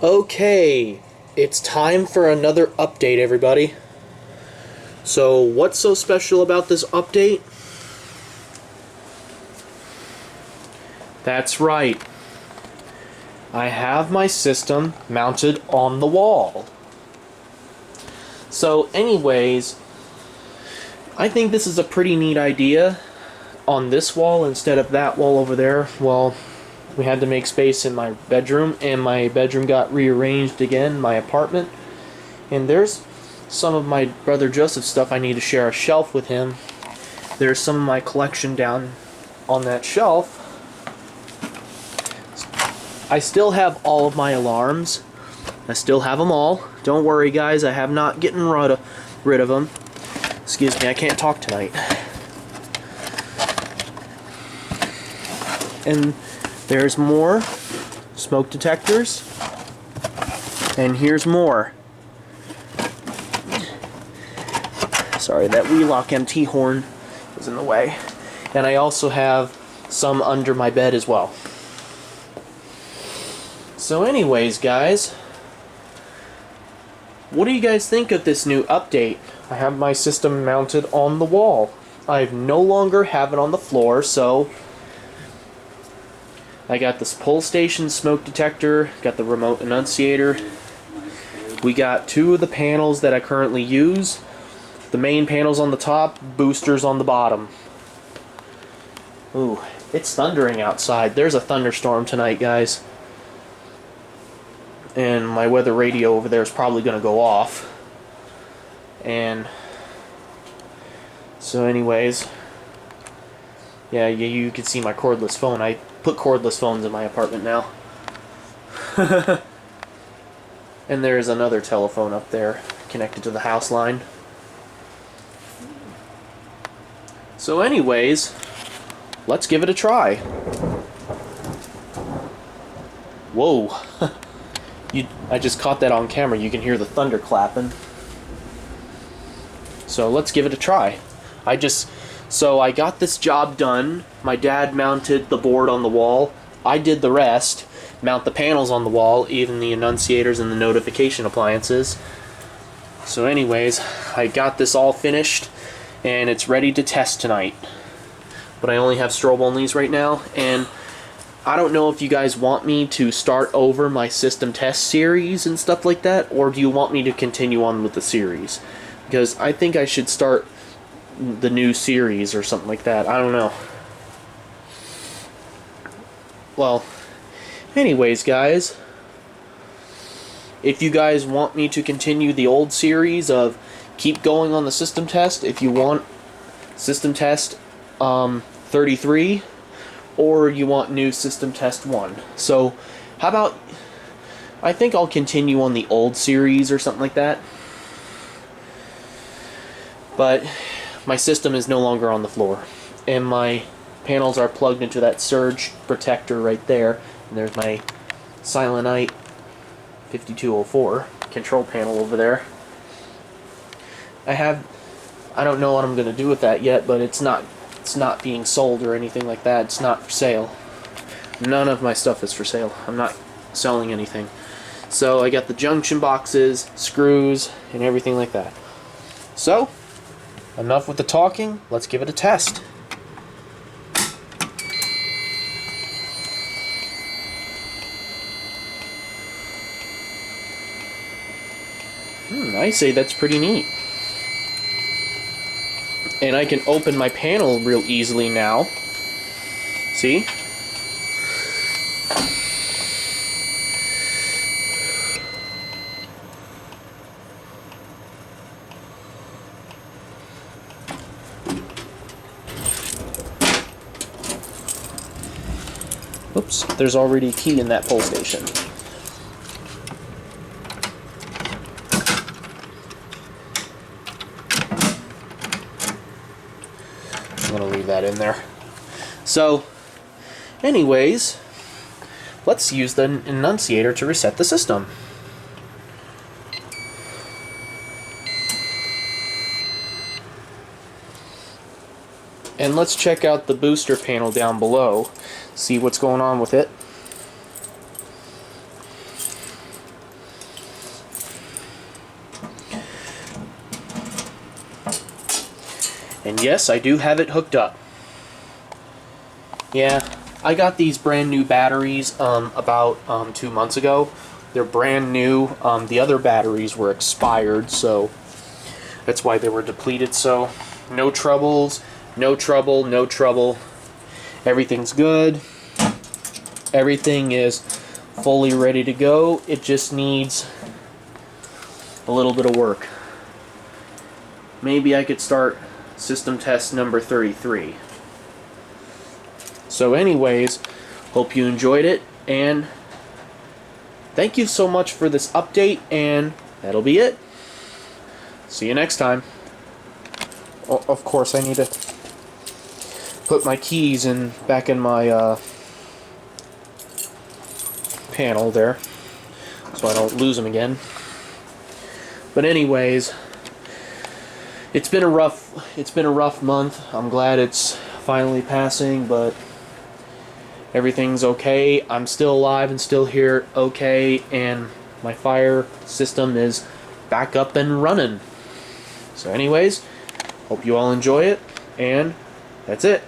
Okay, it's time for another update, everybody. So, what's so special about this update? That's right. I have my system mounted on the wall. So, anyways, I think this is a pretty neat idea on this wall instead of that wall over there. Well, we had to make space in my bedroom, and my bedroom got rearranged again, my apartment. And there's some of my brother Joseph's stuff. I need to share a shelf with him. There's some of my collection down on that shelf. I still have all of my alarms. I still have them all. Don't worry, guys, I have not gotten rid of them. Excuse me, I can't talk tonight. And there's more smoke detectors, and here's more. Sorry, that Wheelock MT horn was in the way. And I also have some under my bed as well. So anyways, guys, what do you guys think of this new update? I have my system mounted on the wall. I no longer have it on the floor, so I got this pull station smoke detector, got the remote annunciator. We got two of the panels that I currently use. The main panel's on the top, boosters on the bottom. Ooh, it's thundering outside. There's a thunderstorm tonight, guys. And my weather radio over there is probably going to go off. And so anyways, yeah, you can see my cordless phone. I put cordless phones in my apartment now. And there's another telephone up there connected to the house line. So anyways, let's give it a try. Whoa. I just caught that on camera. You can hear the thunder clapping. So let's give it a try. So I got this job done. My dad mounted the board on the wall. I did the rest. Mount the panels on the wall, even the annunciators and the notification appliances. So anyways, I got this all finished, and it's ready to test tonight. But I only have strobe onlys right now, and I don't know if you guys want me to start over my system test series and stuff like that, or do you want me to continue on with the series? Because I think I should start the new series or something like that. I don't know. Well, anyways, guys, if you guys want me to continue the old series of keep going on the system test, if you want system test 33, or you want new system test 1. So how about, I think I'll continue on the old series or something like that. But my system is no longer on the floor, and my panels are plugged into that surge protector right there. And there's my Silent 5204 control panel over there. I don't know what I'm going to do with that yet, but it's not being sold or anything like that. It's not for sale. None of my stuff is for sale. I'm not selling anything. So I got the junction boxes, screws, and everything like that. So, enough with the talking. Let's give it a test. I say that's pretty neat. And I can open my panel real easily now. See? Oops, there's already a key in that pull station. I'm going to leave that in there. So, anyways, let's use the annunciator to reset the system. And let's check out the booster panel down below, see what's going on with it. And yes, I do have it hooked up. Yeah, I got these brand new batteries about 2 months ago. They're brand new. The other batteries were expired, so that's why they were depleted. So no troubles, no trouble, no trouble. Everything's good. Everything is fully ready to go. It just needs a little bit of work. Maybe I could start system test number 33. So anyways, hope you enjoyed it, and thank you so much for this update, and that'll be it. See you next time. Oh, of course, I need to put my keys back in my panel there, so I don't lose them again. But anyways, it's been a rough month. I'm glad it's finally passing, but everything's okay. I'm still alive and still here okay, and my fire system is back up and running. So anyways, hope you all enjoy it, and that's it.